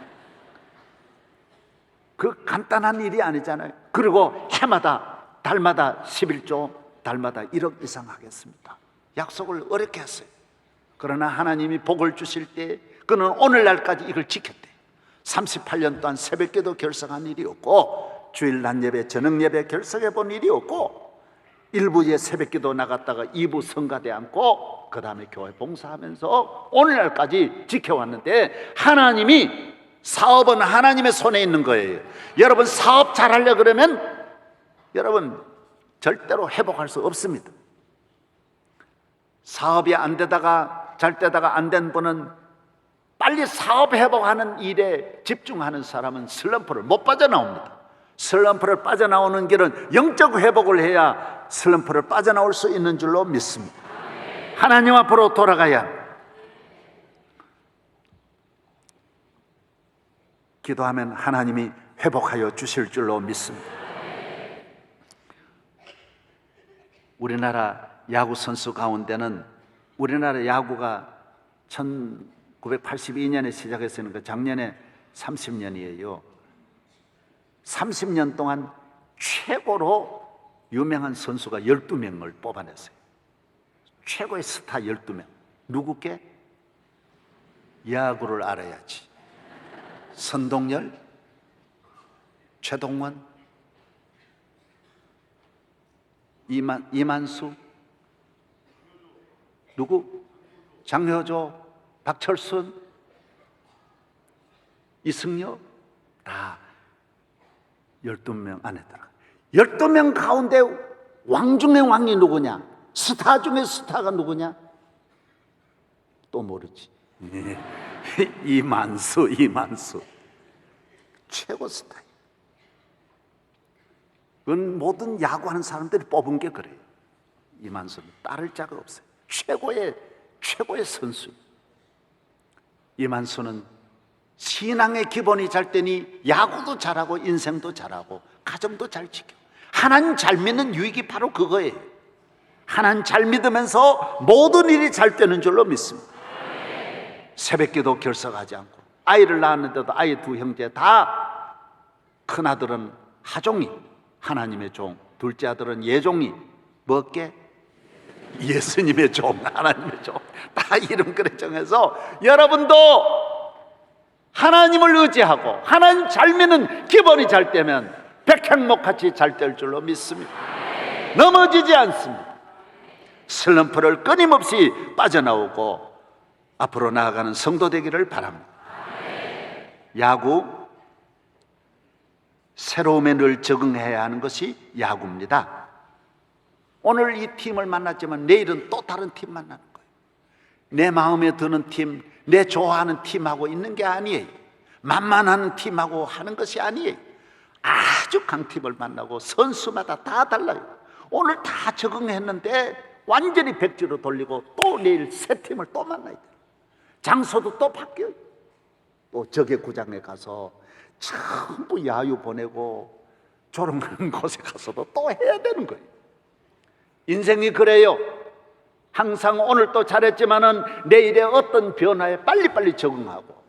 그 간단한 일이 아니잖아요. 그리고 해마다 달마다 11조, 달마다 1억 이상 하겠습니다. 약속을 어렵게 했어요. 그러나 하나님이 복을 주실 때 그는 오늘날까지 이걸 지켰대요. 38년 동안 새벽기도 결석한 일이 없고, 주일 낮 예배, 저녁 예배 결석해 본 일이 없고, 1부에 새벽기도 나갔다가 2부 성가대 앉고 그 다음에 교회 봉사하면서 오늘날까지 지켜왔는데, 하나님이, 사업은 하나님의 손에 있는 거예요. 여러분 사업 잘하려고 그러면 여러분 절대로 회복할 수 없습니다. 사업이 안 되다가 잘 되다가 안 된 분은 빨리 사업 회복하는 일에 집중하는 사람은 슬럼프를 못 빠져나옵니다. 슬럼프를 빠져나오는 길은 영적 회복을 해야 슬럼프를 빠져나올 수 있는 줄로 믿습니다. 하나님 앞으로 돌아가야, 기도하면 하나님이 회복하여 주실 줄로 믿습니다. 우리나라 야구 선수 가운데는, 우리나라 야구가 1982년에 시작했으니까 작년에 30년이에요. 30년 동안 최고로 유명한 선수가 12명을 뽑아냈어요. 최고의 스타 12명. 누구께? 야구를 알아야지. 선동열, 최동원, 이만수, 누구? 장효조, 박철순, 이승엽, 다 12명 안에 들어가. 12명 가운데 왕 중의 왕이 누구냐? 스타 중에 스타가 누구냐? 또 모르지. 이만수 최고 스타. 그건 모든 야구하는 사람들이 뽑은 게 그래요. 이만수는 따를 자가 없어요. 최고의 선수. 이만수는 신앙의 기본이 잘 되니 야구도 잘하고 인생도 잘하고 가정도 잘 지켜. 하나님 잘 믿는 유익이 바로 그거예요. 하나님 잘 믿으면서 모든 일이 잘 되는 줄로 믿습니다. 새벽기도 결석하지 않고 아이를 낳았는데도 아이 두 형제 다, 큰아들은 하종이 하나님의 종, 둘째 아들은 예종이 뭐게? 예수님의 종, 하나님의 종. 다 이름 그래 정해서 여러분도 하나님을 의지하고 하나님 잘 믿는 기본이 잘 되면 백향목같이 잘 될 줄로 믿습니다. 넘어지지 않습니다. 슬럼프를 끊임없이 빠져나오고 앞으로 나아가는 성도 되기를 바랍니다. 야구, 새로움에 늘 적응해야 하는 것이 야구입니다. 오늘 이 팀을 만났지만 내일은 또 다른 팀 만나는 거예요. 내 마음에 드는 팀, 내 좋아하는 팀하고 있는 게 아니에요. 만만한 팀하고 하는 것이 아니에요. 아주 강팀을 만나고 선수마다 다 달라요. 오늘 다 적응했는데 완전히 백지로 돌리고 또 내일 새 팀을 또 만나야 돼요. 장소도 또 바뀌어요. 또 저게 구장에 가서 전부 야유 보내고 조롱하는 곳에 가서도 또 해야 되는 거예요. 인생이 그래요. 항상 오늘 또 잘했지만은 내일의 어떤 변화에 빨리빨리 적응하고,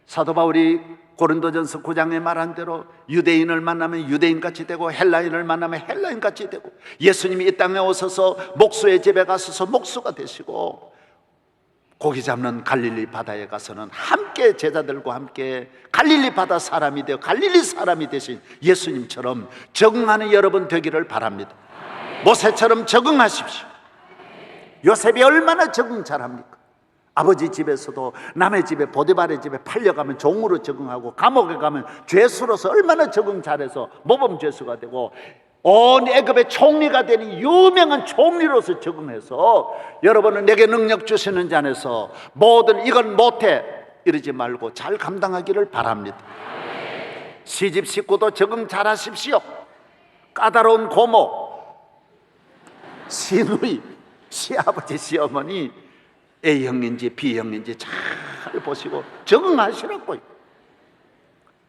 사도 바울이 고린도전서 9장에 말한 대로 유대인을 만나면 유대인같이 되고 헬라인을 만나면 헬라인같이 되고, 예수님이 이 땅에 오셔서 목수의 집에 가셔서 목수가 되시고 고기 잡는 갈릴리 바다에 가서는 함께 제자들과 함께 갈릴리 바다 사람이 되어 갈릴리 사람이 되신 예수님처럼 적응하는 여러분 되기를 바랍니다. 모세처럼 적응하십시오. 요셉이 얼마나 적응 잘합니까? 아버지 집에서도 남의 집에 보디발의 집에 팔려가면 종으로 적응하고 감옥에 가면 죄수로서 얼마나 적응 잘해서 모범 죄수가 되고 온 애굽의 총리가 되는 유명한 총리로서 적응해서 여러분은 내게 능력 주시는 자 안에서 모든 이건 못해 이러지 말고 잘 감당하기를 바랍니다. 시집 식구도 적응 잘하십시오. 까다로운 고모, 시누이, 시아버지, 시어머니 A형인지 B형인지 잘 보시고 적응하시라고요.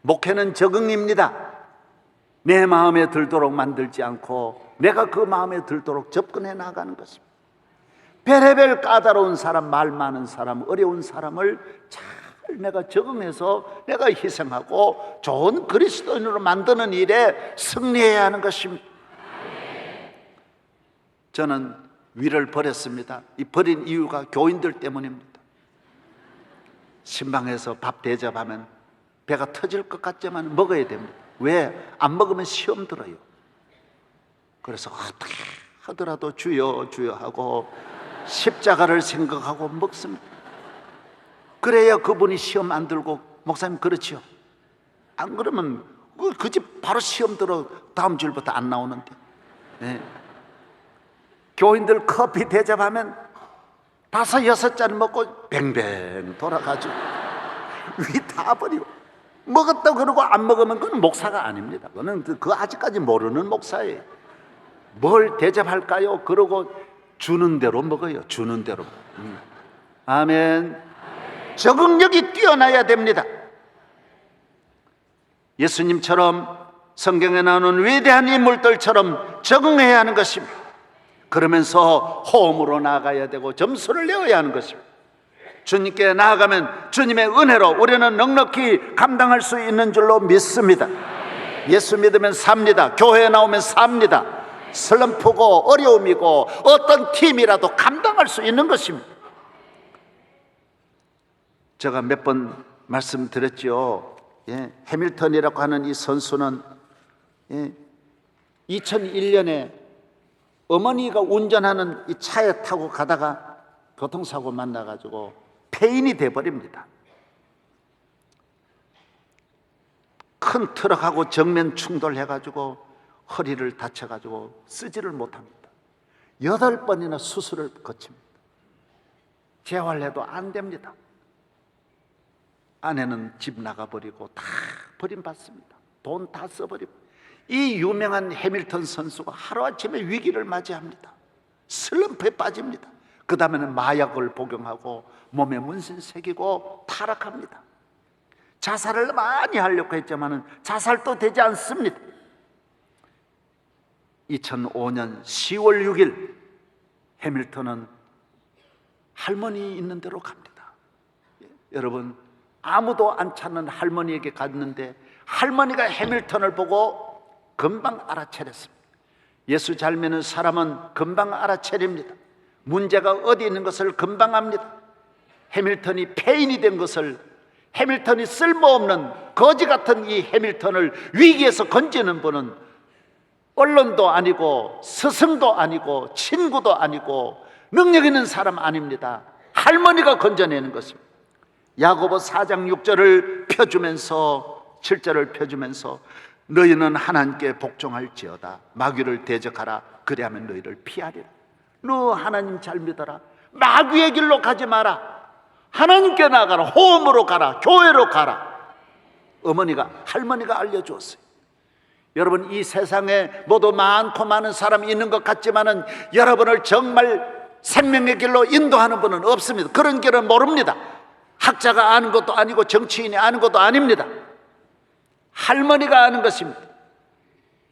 목회는 적응입니다. 내 마음에 들도록 만들지 않고 내가 그 마음에 들도록 접근해 나가는 것입니다. 별의별 까다로운 사람, 말 많은 사람, 어려운 사람을 잘 내가 적응해서 내가 희생하고 좋은 그리스도인으로 만드는 일에 승리해야 하는 것입니다. 저는 위를 버렸습니다. 이 버린 이유가 교인들 때문입니다. 신방에서 밥 대접하면 배가 터질 것 같지만 먹어야 됩니다. 왜? 안 먹으면 시험 들어요. 그래서 어떻게 하더라도 주여 주여 하고 십자가를 생각하고 먹습니다. 그래야 그분이 시험 안 들고, 목사님 그렇지요? 안 그러면 그 집 바로 시험 들어 다음 주일부터 안 나오는데. 네. 교인들 커피 대접하면 5, 6잔 먹고 뱅뱅 돌아가지고 위 다 버리고, 먹었다 그러고 안 먹으면 그건 목사가 아닙니다. 그거는 그 아직까지 모르는 목사예요. 뭘 대접할까요? 그러고 주는 대로 먹어요. 주는 대로. 아멘. 적응력이 뛰어나야 됩니다. 예수님처럼 성경에 나오는 위대한 인물들처럼 적응해야 하는 것입니다. 그러면서 호흡으로 나가야 되고 점수를 내어야 하는 것입니다. 주님께 나아가면 주님의 은혜로 우리는 넉넉히 감당할 수 있는 줄로 믿습니다. 예수 믿으면 삽니다. 교회에 나오면 삽니다. 슬럼프고 어려움이고 어떤 팀이라도 감당할 수 있는 것입니다. 제가 몇 번 말씀드렸죠. 해밀턴이라고 하는 이 선수는 2001년에 어머니가 운전하는 이 차에 타고 가다가 교통사고 만나가지고 폐인이 돼버립니다. 큰 트럭하고 정면 충돌해가지고 허리를 다쳐가지고 쓰지를 못합니다. 8번이나 수술을 거칩니다. 재활해도 안 됩니다. 아내는 집 나가버리고 다 버림받습니다. 돈 다 써버리고. 이 유명한 해밀턴 선수가 하루아침에 위기를 맞이합니다. 슬럼프에 빠집니다. 그 다음에는 마약을 복용하고 몸에 문신 새기고 타락합니다. 자살을 많이 하려고 했지만 자살도 되지 않습니다. 2005년 10월 6일 해밀턴은 할머니 있는 데로 갑니다. 여러분, 아무도 안 찾는 할머니에게 갔는데 할머니가 해밀턴을 보고 금방 알아차렸습니다. 예수 잘 믿는 사람은 금방 알아차립니다. 문제가 어디 있는 것을 금방 압니다. 해밀턴이 폐인이 된 것을, 해밀턴이 쓸모없는 거지 같은 이 해밀턴을 위기에서 건지는 분은 언론도 아니고 스승도 아니고 친구도 아니고 능력 있는 사람 아닙니다. 할머니가 건져내는 것입니다. 야고보 4장 6절을 펴주면서 7절을 펴주면서 너희는 하나님께 복종할지어다. 마귀를 대적하라. 그리하면 너희를 피하리라. 너 하나님 잘 믿어라. 마귀의 길로 가지 마라. 하나님께 나가라. 호흡으로 가라. 교회로 가라. 할머니가 알려주었어요. 여러분, 이 세상에 모두 많고 많은 사람이 있는 것 같지만은 여러분을 정말 생명의 길로 인도하는 분은 없습니다. 그런 길은 모릅니다. 학자가 아는 것도 아니고 정치인이 아는 것도 아닙니다. 할머니가 아는 것입니다.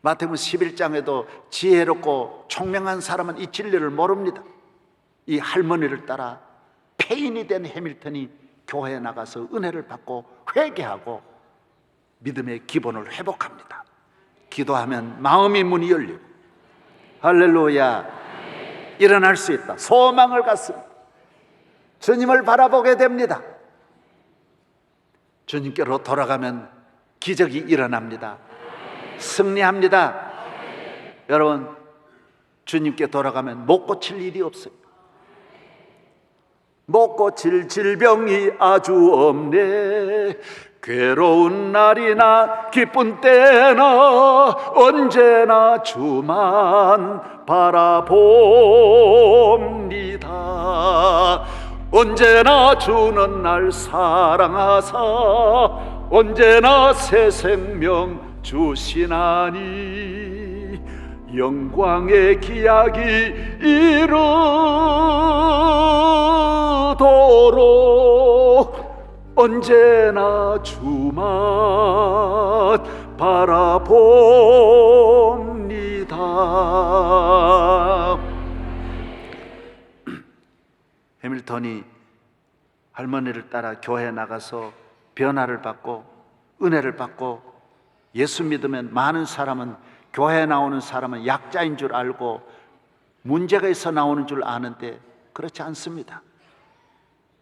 마태복음 11장에도 지혜롭고 총명한 사람은 이 진리를 모릅니다. 이 할머니를 따라 폐인이 된 해밀턴이 교회에 나가서 은혜를 받고 회개하고 믿음의 기본을 회복합니다. 기도하면 마음의 문이 열리고, 할렐루야, 일어날 수 있다. 소망을 갖습니다. 주님을 바라보게 됩니다. 주님께로 돌아가면 기적이 일어납니다. 승리합니다. 여러분, 주님께 돌아가면 못 고칠 일이 없어요. 못 고칠 질병이 아주 없네. 괴로운 날이나 기쁜 때나 언제나 주만 바라봅니다. 언제나 주는 날 사랑하사 언제나 새 생명 주시나니 영광의 기약이 이르도록 언제나 주만 바라봅니다. 해밀턴이 할머니를 따라 교회에 나가서 변화를 받고 은혜를 받고, 예수 믿으면 많은 사람은, 교회에 나오는 사람은 약자인 줄 알고 문제가 있어 나오는 줄 아는데 그렇지 않습니다.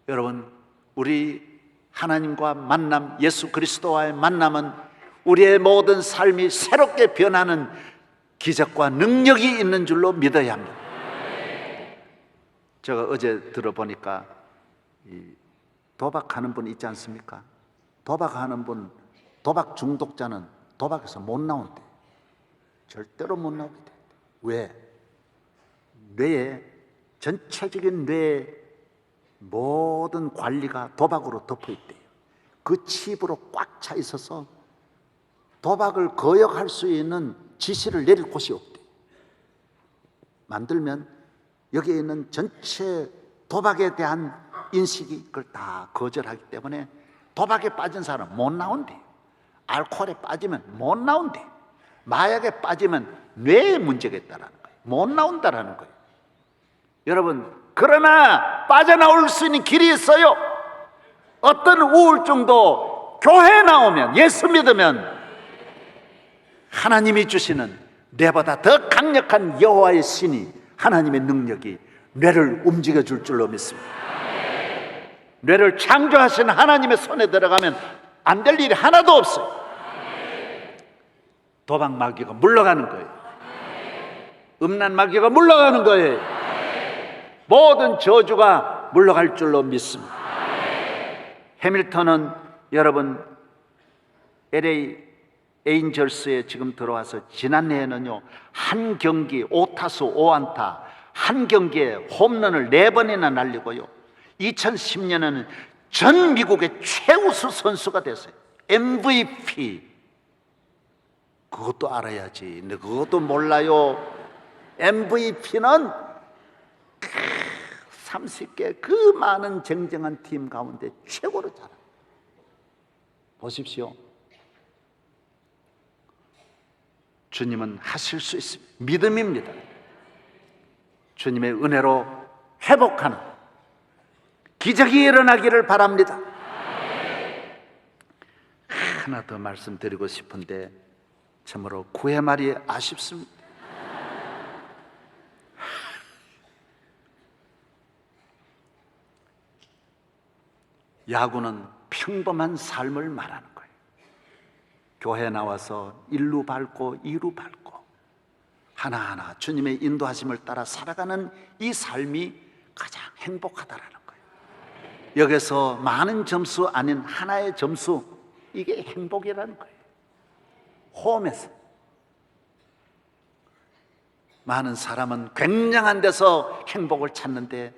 여러분, 우리 하나님과 만남, 예수 그리스도와의 만남은 우리의 모든 삶이 새롭게 변하는 기적과 능력이 있는 줄로 믿어야 합니다. 제가 어제 들어보니까 도박하는 분 있지 않습니까? 도박하는 분, 도박 중독자는 도박에서 못 나온대. 절대로 못 나오게 돼. 왜? 뇌에, 전체적인 뇌의 모든 관리가 도박으로 덮어 있대요. 그 칩으로 꽉 차 있어서 도박을 거역할 수 있는 지시를 내릴 곳이 없대요. 만들면 여기에 있는 전체 도박에 대한 인식이 그걸 다 거절하기 때문에 도박에 빠진 사람은 못 나온대요. 알코올에 빠지면 못 나온대요. 마약에 빠지면 뇌에 문제가 있다는 거예요. 못 나온다라는 거예요. 여러분, 그러나 빠져나올 수 있는 길이 있어요. 어떤 우울증도 교회에 나오면, 예수 믿으면 하나님이 주시는 뇌보다 더 강력한 여호와의 신이, 하나님의 능력이 뇌를 움직여 줄 줄로 믿습니다. 뇌를 창조하신 하나님의 손에 들어가면 안 될 일이 하나도 없어요. 도박 마귀가 물러가는 거예요. 음란 마귀가 물러가는 거예요. 모든 저주가 물러갈 줄로 믿습니다. 해밀턴은 여러분 LA 에인절스에 지금 들어와서 지난해에는요 한 경기 5타수 5안타, 한 경기에 홈런을 4번이나 날리고요 2010년에는 전 미국의 최우수 선수가 됐어요. MVP. 그것도 알아야지. 근데 그것도 몰라요. MVP는 30개 그 많은 쟁쟁한 팀 가운데 최고로 잘합니다. 보십시오. 주님은 하실 수 있습니다. 믿음입니다. 주님의 은혜로 회복하는 기적이 일어나기를 바랍니다. 하나 더 말씀드리고 싶은데 참으로 구의 말이 아쉽습니다. 야구는 평범한 삶을 말하는 거예요. 교회에 나와서 1루 밟고 2루 밟고 하나하나 주님의 인도하심을 따라 살아가는 이 삶이 가장 행복하다라는 거예요. 여기서 많은 점수 아닌 하나의 점수, 이게 행복이라는 거예요. 홈에서 많은 사람은 굉장한 데서 행복을 찾는데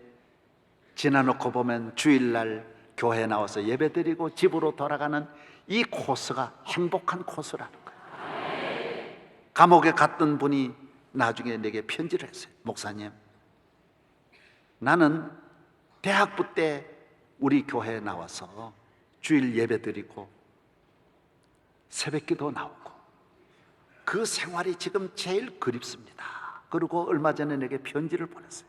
지나놓고 보면 주일날 교회에 나와서 예배드리고 집으로 돌아가는 이 코스가 행복한 코스라는 거예요. 감옥에 갔던 분이 나중에 내게 편지를 했어요. 목사님, 나는 대학부 때 우리 교회에 나와서 주일 예배드리고 새벽기도 나오고 그 생활이 지금 제일 그립습니다. 그리고 얼마 전에 내게 편지를 보냈어요.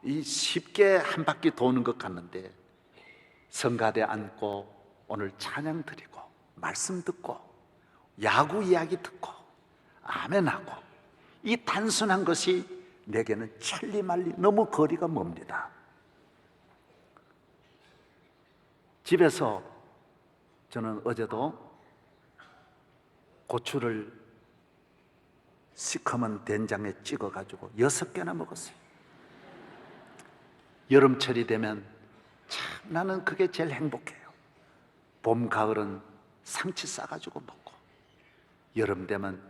이 쉽게 한 바퀴 도는 것 같는데 성가대 앉고 오늘 찬양 드리고 말씀 듣고 야구 이야기 듣고 아멘하고, 이 단순한 것이 내게는 천리말리 너무 거리가 멉니다. 집에서 저는 어제도 고추를 시커먼 된장에 찍어가지고 6개나 먹었어요. 여름철이 되면 참 나는 그게 제일 행복해요. 봄, 가을은 상치 싸가지고 먹고, 여름 되면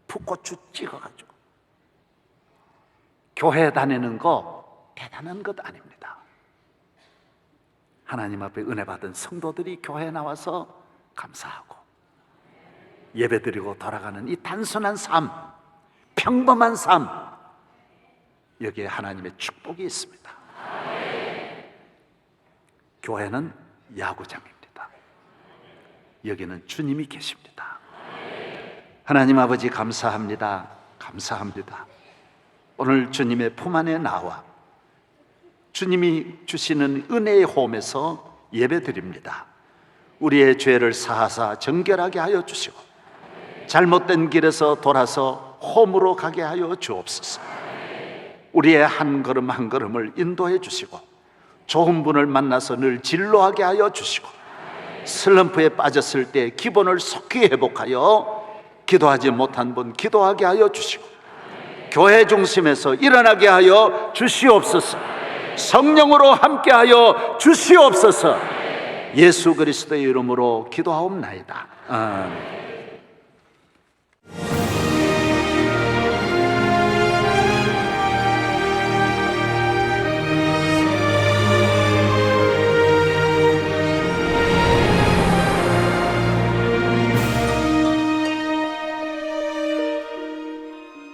풋고추 찍어가지고. 교회 다니는 거 대단한 것 아닙니다. 하나님 앞에 은혜 받은 성도들이 교회에 나와서 감사하고 예배드리고 돌아가는 이 단순한 삶, 평범한 삶, 여기에 하나님의 축복이 있습니다. 교회는 야구장입니다. 여기는 주님이 계십니다. 하나님 아버지 감사합니다. 감사합니다. 오늘 주님의 품 안에 나와 주님이 주시는 은혜의 홈에서 예배드립니다. 우리의 죄를 사하사 정결하게 하여 주시고 잘못된 길에서 돌아서 홈으로 가게 하여 주옵소서. 우리의 한 걸음 한 걸음을 인도해 주시고 좋은 분을 만나서 늘 진로하게 하여 주시고 슬럼프에 빠졌을 때 기본을 속히 회복하여 기도하지 못한 분 기도하게 하여 주시고 교회 중심에서 일어나게 하여 주시옵소서. 성령으로 함께하여 주시옵소서. 예수 그리스도의 이름으로 기도하옵나이다. 아멘.